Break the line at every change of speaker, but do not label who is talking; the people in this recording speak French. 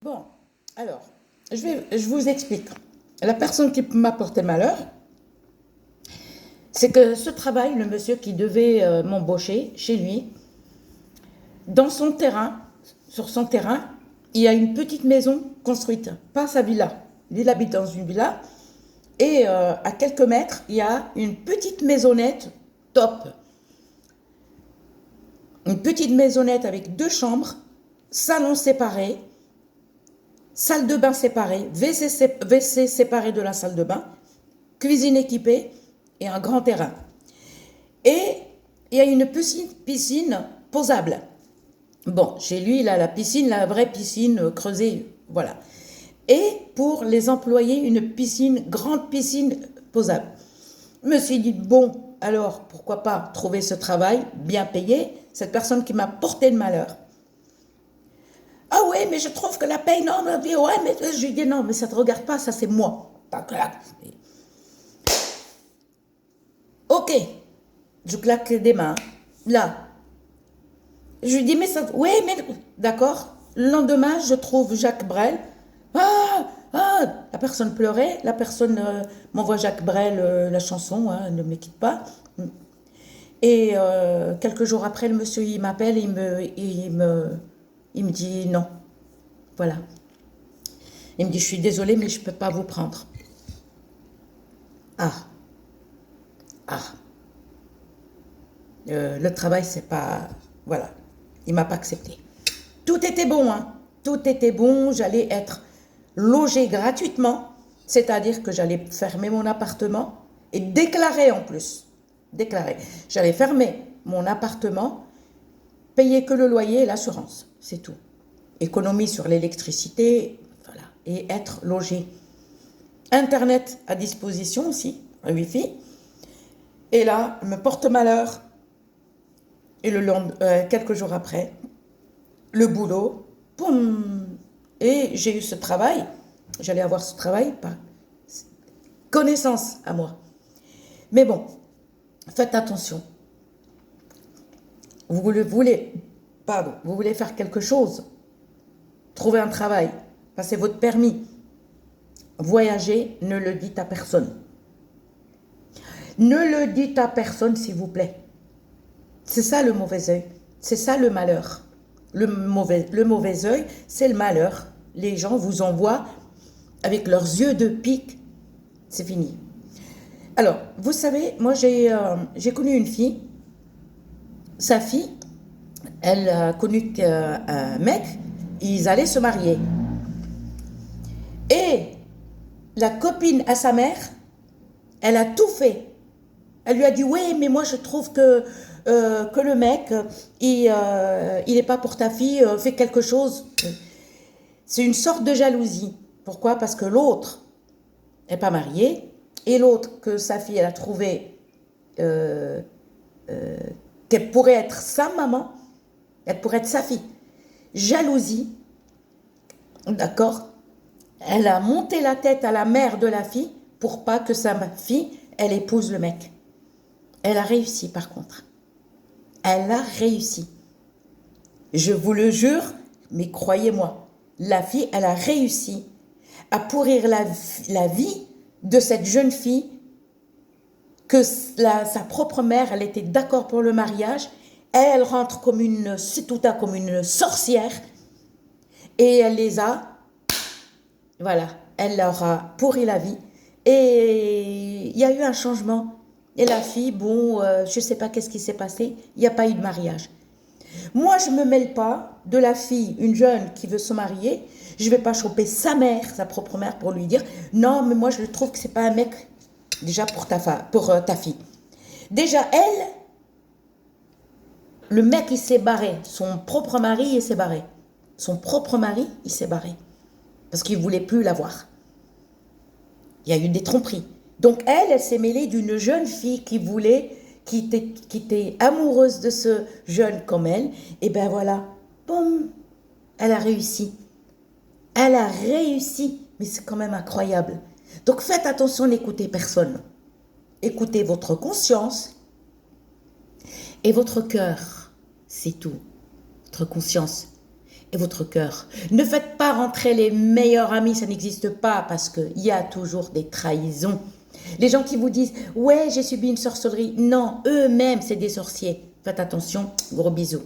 Bon, alors, je vous explique. La personne qui m'a porté malheur, c'est que ce travail, le monsieur qui devait m'embaucher chez lui, dans son terrain, sur son terrain, il y a une petite maison construite, pas sa villa. Il habite dans une villa et à quelques mètres, il y a une petite maisonnette top. Une petite maisonnette avec 2 chambres, salon séparé, salle de bain séparée, WC séparé de la salle de bain, cuisine équipée et un grand terrain. Et il y a une piscine posable. Bon, chez lui, il a la piscine, la vraie piscine creusée, voilà. Et pour les employés, une piscine, grande piscine posable. Je me suis dit, bon, alors pourquoi pas trouver ce travail bien payé, cette personne qui m'a porté le malheur. Ah ouais, mais je trouve que la paye, non, mais ouais, mais je lui dis non, mais ça ne te regarde pas, ça c'est moi. Ok, je claque des mains, là. Je lui dis, mais ça, ouais, mais d'accord. Le lendemain, je trouve Jacques Brel. La personne pleurait, la personne m'envoie Jacques Brel, la chanson, hein, ne me quitte pas. Et quelques jours après, le monsieur, il m'appelle, il me dit non. Voilà. Il me dit, je suis désolée, mais je ne peux pas vous prendre. Ah, ah. Le travail, c'est pas... Voilà. Il m'a pas accepté. Tout était bon, hein. Tout était bon. J'allais être logée gratuitement. C'est-à-dire que j'allais fermer mon appartement et déclarer en plus. Déclarer. J'allais fermer mon appartement, payer que le loyer et l'assurance. C'est tout. Économie sur l'électricité, voilà. Et être logé. Internet à disposition aussi, un Wi-Fi. Et là, me porte malheur. Et quelques jours après, le boulot, boum. Et j'ai eu ce travail. J'allais avoir ce travail par connaissance à moi. Mais bon, faites attention. Vous voulez faire quelque chose, trouver un travail, passer votre permis, voyager, ne le dites à personne. Ne le dites à personne, s'il vous plaît. C'est ça le mauvais œil. C'est ça le malheur. Le mauvais œil, c'est le malheur. Les gens vous envoient avec leurs yeux de pique. C'est fini. Alors, vous savez, moi j'ai connu une fille. Sa fille, elle a connu un mec. Ils allaient se marier. Et la copine à sa mère, elle a tout fait. Elle lui a dit, oui, mais moi je trouve que le mec, il n'est pas pour ta fille, fais quelque chose. C'est une sorte de jalousie. Pourquoi? Parce que l'autre n'est pas marié, et l'autre que sa fille, elle a trouvé qu'elle pourrait être sa maman, elle pourrait être sa fille. Jalousie, d'accord? Elle a monté la tête à la mère de la fille pour pas que sa fille, elle épouse le mec. Elle a réussi par contre. Elle a réussi. Je vous le jure, mais croyez-moi, la fille, elle a réussi à pourrir la vie de cette jeune fille que sa propre mère, elle était d'accord pour le mariage. Elle rentre comme une sorcière et elle les a, voilà, elle leur a pourri la vie. Et il y a eu un changement. Et la fille, bon, je ne sais pas qu'est-ce qui s'est passé, il n'y a pas eu de mariage. Moi, je ne me mêle pas de la fille, une jeune qui veut se marier. Je ne vais pas choper sa mère, sa propre mère, pour lui dire « Non, mais moi, je trouve que ce n'est pas un mec déjà pour ta fille. » Déjà, elle, le mec, il s'est barré. Son propre mari, il s'est barré. Son propre mari, il s'est barré. Parce qu'il ne voulait plus la voir. Il y a eu des tromperies. Donc elle s'est mêlée d'une jeune fille qui était amoureuse de ce jeune comme elle. Et ben voilà, boum, elle a réussi. Elle a réussi. Mais c'est quand même incroyable. Donc faites attention, n'écoutez personne. Écoutez votre conscience et votre cœur. C'est tout. Votre conscience. et votre cœur. Ne faites pas rentrer les meilleurs amis, ça n'existe pas parce qu'il y a toujours des trahisons. Les gens qui vous disent « Ouais, j'ai subi une sorcellerie », non, eux-mêmes, c'est des sorciers. Faites attention, gros bisous.